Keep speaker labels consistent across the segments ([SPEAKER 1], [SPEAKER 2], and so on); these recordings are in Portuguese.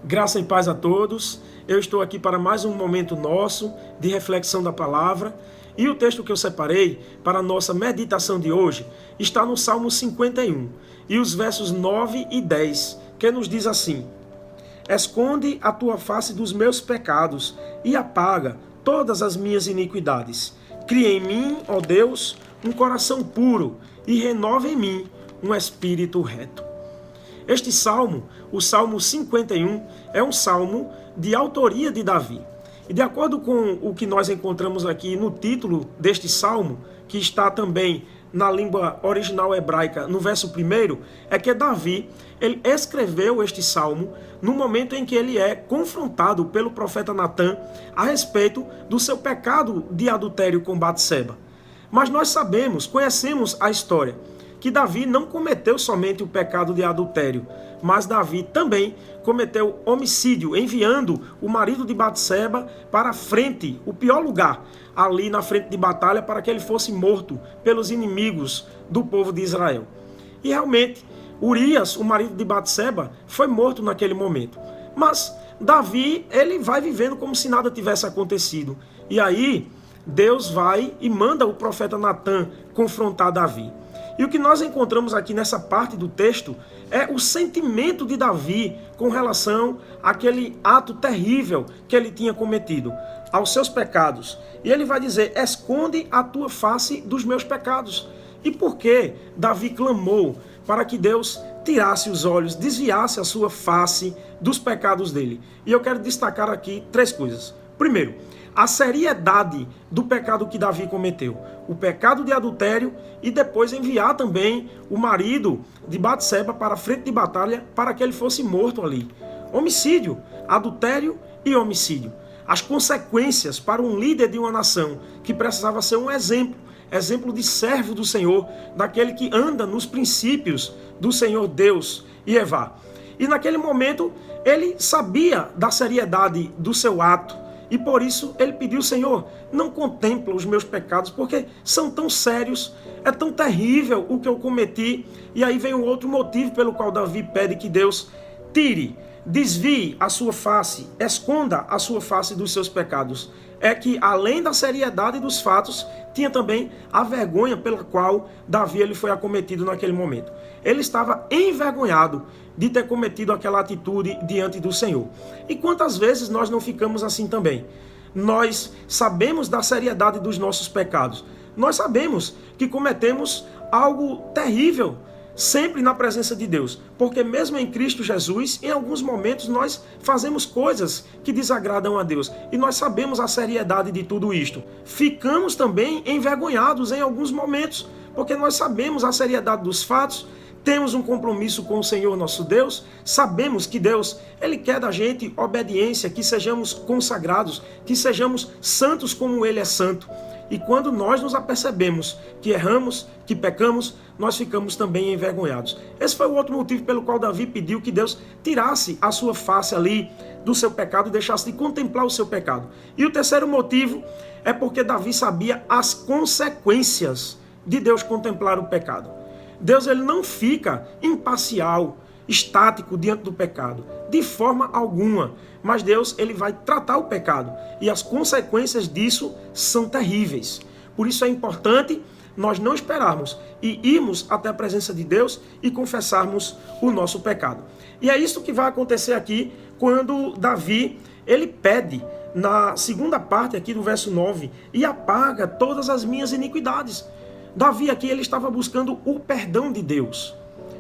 [SPEAKER 1] Graça e paz a todos. Eu estou aqui para mais um momento nosso de reflexão da palavra. E o texto que eu separei para a nossa meditação de hoje está no Salmo 51 e os versos 9 e 10, que nos diz assim: Esconde a tua face dos meus pecados e apaga todas as minhas iniquidades. Cria em mim, ó Deus, um coração puro e renova em mim um espírito reto. Este salmo, o Salmo 51, é um salmo de autoria de Davi. E de acordo com o que nós encontramos aqui no título deste salmo, que está também na língua original hebraica, no verso 1, é que Davi, ele escreveu este salmo no momento em que ele é confrontado pelo profeta Natã a respeito do seu pecado de adultério com Batseba. Mas nós conhecemos a história, que Davi não cometeu somente o pecado de adultério, mas Davi também cometeu homicídio, enviando o marido de Batseba para a frente, o pior lugar, ali na frente de batalha, para que ele fosse morto pelos inimigos do povo de Israel. E realmente, Urias, o marido de Batseba, foi morto naquele momento. Mas Davi, ele vai vivendo como se nada tivesse acontecido. E aí, Deus vai e manda o profeta Natã confrontar Davi. E o que nós encontramos aqui nessa parte do texto é o sentimento de Davi com relação àquele ato terrível que ele tinha cometido, aos seus pecados. E ele vai dizer: esconde a tua face dos meus pecados. E por que Davi clamou para que Deus tirasse os olhos, desviasse a sua face dos pecados dele? E eu quero destacar aqui 3 coisas. Primeiro, a seriedade do pecado que Davi cometeu. O pecado de adultério e depois enviar também o marido de Batseba para a frente de batalha para que ele fosse morto ali. Homicídio, adultério e homicídio. As consequências para um líder de uma nação que precisava ser um exemplo de servo do Senhor, daquele que anda nos princípios do Senhor Deus e Evá. E naquele momento ele sabia da seriedade do seu ato. E por isso ele pediu: Senhor, não contempla os meus pecados, porque são tão sérios, é tão terrível o que eu cometi. E aí vem um outro motivo pelo qual Davi pede que Deus tire, desvie a sua face, esconda a sua face dos seus pecados. É que além da seriedade dos fatos, tinha também a vergonha pela qual Davi ele foi acometido naquele momento. Ele estava envergonhado de ter cometido aquela atitude diante do Senhor. E quantas vezes nós não ficamos assim também? Nós sabemos da seriedade dos nossos pecados. Nós sabemos que cometemos algo terrível sempre na presença de Deus. Porque mesmo em Cristo Jesus, em alguns momentos nós fazemos coisas que desagradam a Deus. E nós sabemos a seriedade de tudo isto. Ficamos também envergonhados em alguns momentos, porque nós sabemos a seriedade dos fatos. Temos um compromisso com o Senhor nosso Deus, sabemos que Deus, Ele quer da gente obediência, que sejamos consagrados, que sejamos santos como Ele é santo. E quando nós nos apercebemos que erramos, que pecamos, nós ficamos também envergonhados. Esse foi o outro motivo pelo qual Davi pediu que Deus tirasse a sua face ali do seu pecado e deixasse de contemplar o seu pecado. E o terceiro motivo é porque Davi sabia as consequências de Deus contemplar o pecado. Deus ele não fica imparcial, estático diante do pecado, de forma alguma. Mas Deus ele vai tratar o pecado e as consequências disso são terríveis. Por isso é importante nós não esperarmos e irmos até a presença de Deus e confessarmos o nosso pecado. E é isso que vai acontecer aqui quando Davi ele pede na segunda parte aqui do verso 9: e apaga todas as minhas iniquidades. Davi aqui ele estava buscando o perdão de Deus.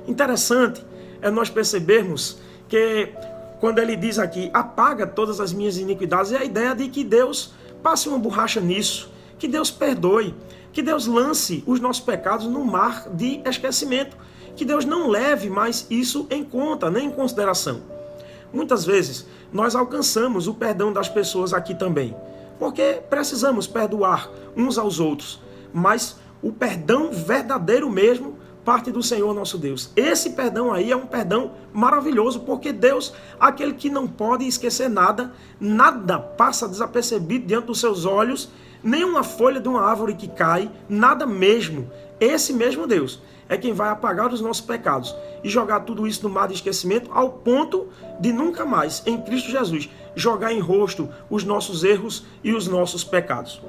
[SPEAKER 1] Interessante é nós percebermos que quando ele diz aqui, apaga todas as minhas iniquidades, é a ideia de que Deus passe uma borracha nisso, que Deus perdoe, que Deus lance os nossos pecados no mar de esquecimento, que Deus não leve mais isso em conta, nem em consideração. Muitas vezes nós alcançamos o perdão das pessoas aqui também, porque precisamos perdoar uns aos outros, mas o perdão verdadeiro mesmo parte do Senhor nosso Deus. Esse perdão aí é um perdão maravilhoso, porque Deus, aquele que não pode esquecer nada, nada passa desapercebido diante dos seus olhos, nem uma folha de uma árvore que cai, nada mesmo. esse mesmo Deus é quem vai apagar os nossos pecados e jogar tudo isso no mar de esquecimento, ao ponto de nunca mais, em Cristo Jesus, jogar em rosto os nossos erros e os nossos pecados.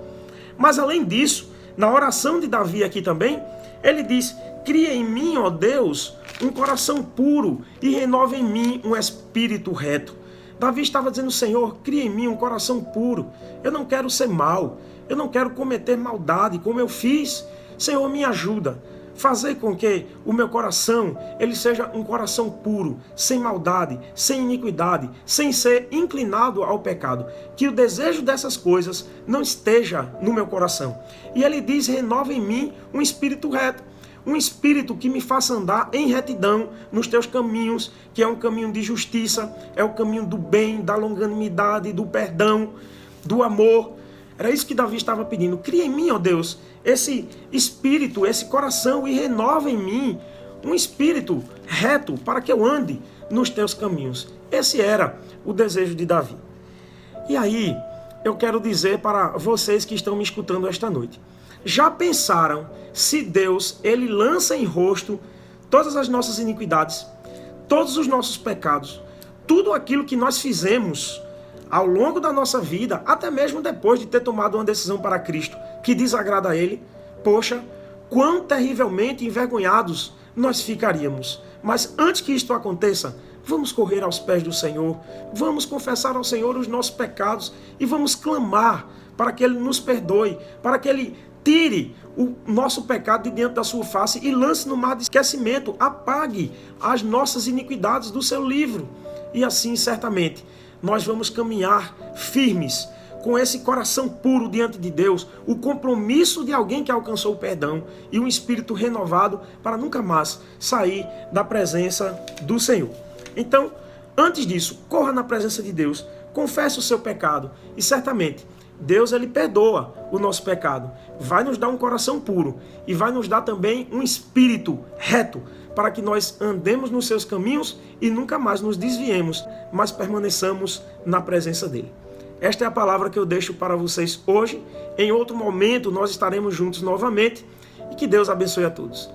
[SPEAKER 1] Mas além disso, na oração de Davi aqui também, ele diz: cria em mim, ó Deus, um coração puro e renova em mim um espírito reto. Davi estava dizendo: Senhor, cria em mim um coração puro. Eu não quero ser mau, eu não quero cometer maldade como eu fiz. Senhor, me ajuda. Fazer com que o meu coração ele seja um coração puro, sem maldade, sem iniquidade, sem ser inclinado ao pecado. Que o desejo dessas coisas não esteja no meu coração. E ele diz: renova em mim um espírito reto. Um espírito que me faça andar em retidão nos teus caminhos, que é um caminho de justiça, é o caminho do bem, da longanimidade, do perdão, do amor. Era isso que Davi estava pedindo. Cria em mim, ó Deus, esse espírito, esse coração, e renova em mim um espírito reto para que eu ande nos teus caminhos. Esse era o desejo de Davi. E aí, eu quero dizer para vocês que estão me escutando esta noite: já pensaram se Deus ele lança em rosto todas as nossas iniquidades, todos os nossos pecados, tudo aquilo que nós fizemos ao longo da nossa vida, até mesmo depois de ter tomado uma decisão para Cristo, que desagrada a Ele? Poxa, quão terrivelmente envergonhados nós ficaríamos. Mas antes que isto aconteça, vamos correr aos pés do Senhor, vamos confessar ao Senhor os nossos pecados e vamos clamar para que Ele nos perdoe, para que Ele tire o nosso pecado de diante da sua face e lance no mar de esquecimento, apague as nossas iniquidades do seu livro. E assim, certamente, nós vamos caminhar firmes, com esse coração puro diante de Deus, o compromisso de alguém que alcançou o perdão e um espírito renovado para nunca mais sair da presença do Senhor. Então, antes disso, corra na presença de Deus, confesse o seu pecado e certamente Deus ele perdoa o nosso pecado, vai nos dar um coração puro e vai nos dar também um espírito reto para que nós andemos nos seus caminhos e nunca mais nos desviemos, mas permaneçamos na presença dele. Esta é a palavra que eu deixo para vocês hoje. Em outro momento nós estaremos juntos novamente e que Deus abençoe a todos.